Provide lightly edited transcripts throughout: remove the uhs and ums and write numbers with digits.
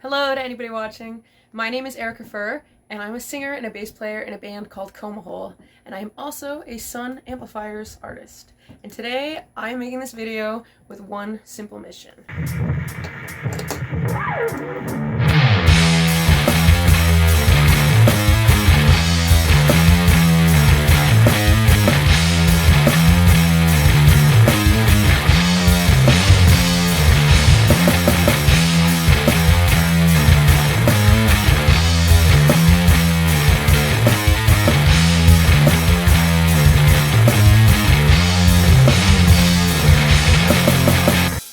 Hello to anybody watching. My name is Eryka Fir, and I'm a singer and a bass player in a band called Coma Hole, and I am also a Sunn amplifiers artist. And today I'm making this video with one simple mission.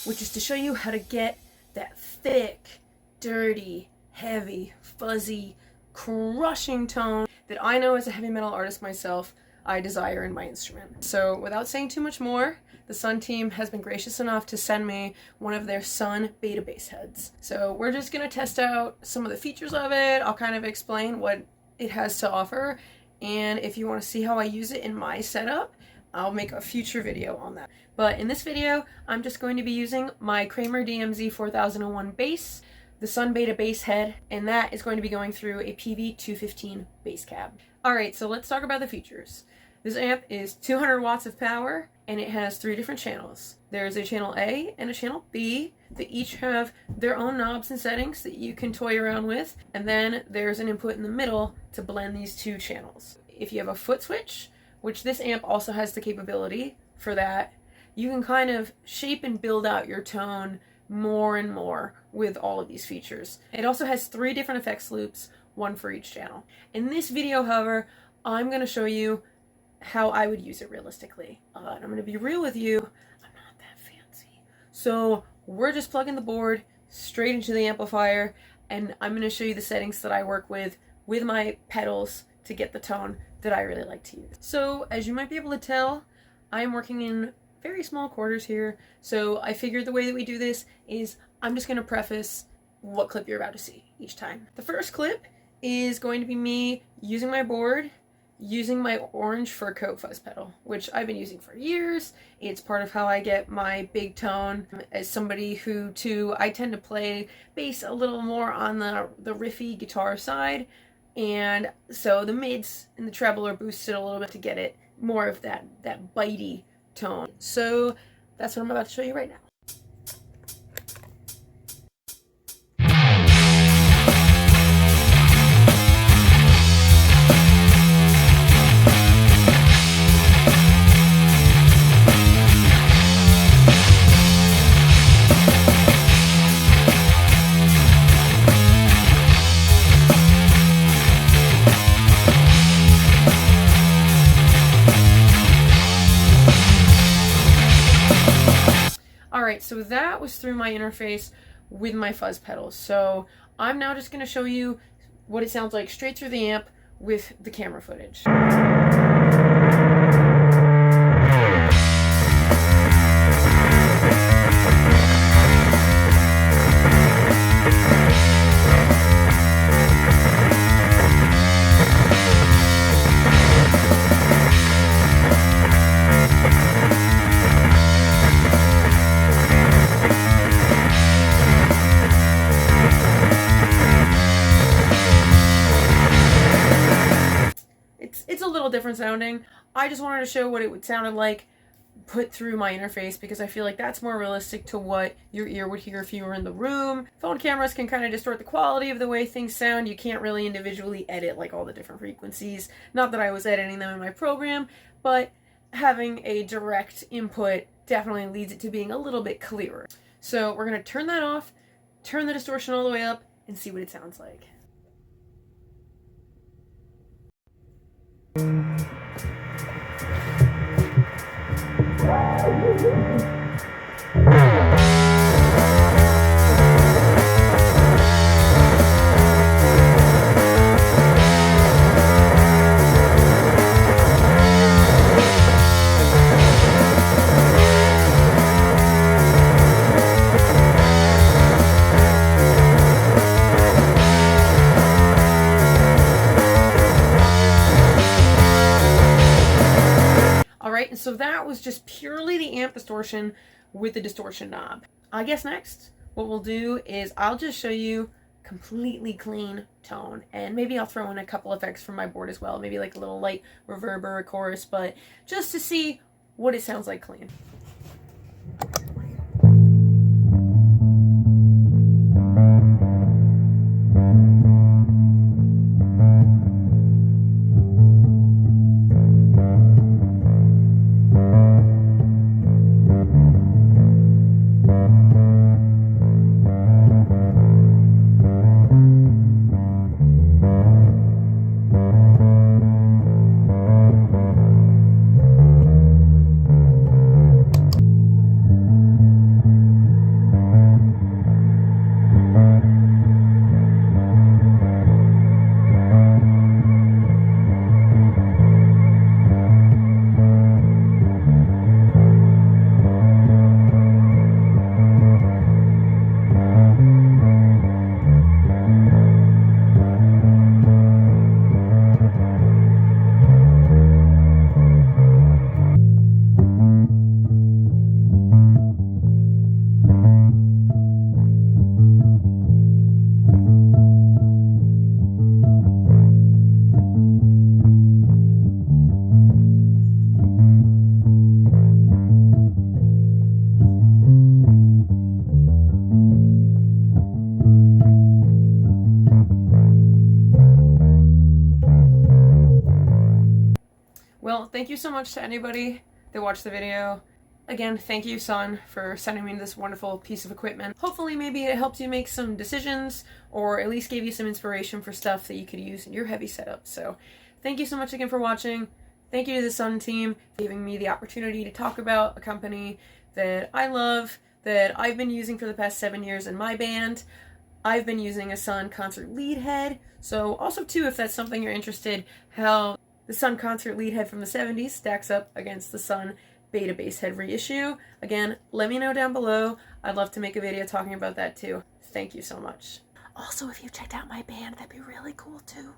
Which is to show you how to get that thick, dirty, heavy, fuzzy, crushing tone that I know as a heavy metal artist myself, I desire in my instrument. So without saying too much more, the Sunn team has been gracious enough to send me one of their Sunn beta bass heads. So we're just gonna test out some of the features of it. I'll kind of explain what it has to offer, and if you want to see how I use it in my setup, I'll make a future video on that. But in this video, I'm just going to be using my Kramer DMZ 4001 bass, the Sunn Beta bass head, and that is going to be going through a PV215 bass cab. Alright, so let's talk about the features. This amp is 200 watts of power, and it has 3 different channels. There's a channel A and a channel B that each have their own knobs and settings that you can toy around with, and then there's an input in the middle to blend these 2 channels. If you have a foot switch, which this amp also has the capability for that, you can kind of shape and build out your tone more and more with all of these features. It also has 3 different effects loops, 1 for each channel. In this video, however, I'm going to show you how I would use it realistically. And I'm going to be real with you, I'm not that fancy. So we're just plugging the board straight into the amplifier, and I'm going to show you the settings that I work with my pedals to get the tone that I really like to use. So as you might be able to tell, I am working in very small quarters here, so I figured the way that we do this is I'm just going to preface what clip you're about to see each time. The first clip is going to be me using my board, using my orange fur coat fuzz pedal, which I've been using for years. It's part of how I get my big tone. As somebody who too, I tend to play bass a little more on the riffy guitar side, and so the mids and the treble are boosted a little bit to get it more of that bitey tone. So that's what I'm about to show you right now. Alright, so that was through my interface with my fuzz pedals. So I'm now just going to show you what it sounds like straight through the amp with the camera footage. It's a little different sounding. I just wanted to show what it would sound like put through my interface, because I feel like that's more realistic to what your ear would hear if you were in the room. Phone cameras can kind of distort the quality of the way things sound. You can't really individually edit like all the different frequencies. Not that I was editing them in my program, but having a direct input definitely leads it to being a little bit clearer. So we're going to turn that off, turn the distortion all the way up, and see what it sounds like. And so that was just purely the amp distortion with the distortion knob. I guess next what we'll do is I'll just show you completely clean tone. And maybe I'll throw in a couple effects from my board as well, maybe like a little light reverb or a chorus, but just to see what it sounds like clean. Well, thank you so much to anybody that watched the video. Again, thank you, Sunn, for sending me this wonderful piece of equipment. Hopefully maybe it helped you make some decisions, or at least gave you some inspiration for stuff that you could use in your heavy setup. So thank you so much again for watching. Thank you to the Sunn team for giving me the opportunity to talk about a company that I love, that I've been using for the past 7 years in my band. I've been using a Sunn concert lead head. So also too, if that's something you're interested, how the Sunn concert lead head from the 70s stacks up against the Sunn beta bass head reissue. Again, let me know down below. I'd love to make a video talking about that too. Thank you so much. Also, if you checked out my band, that'd be really cool too.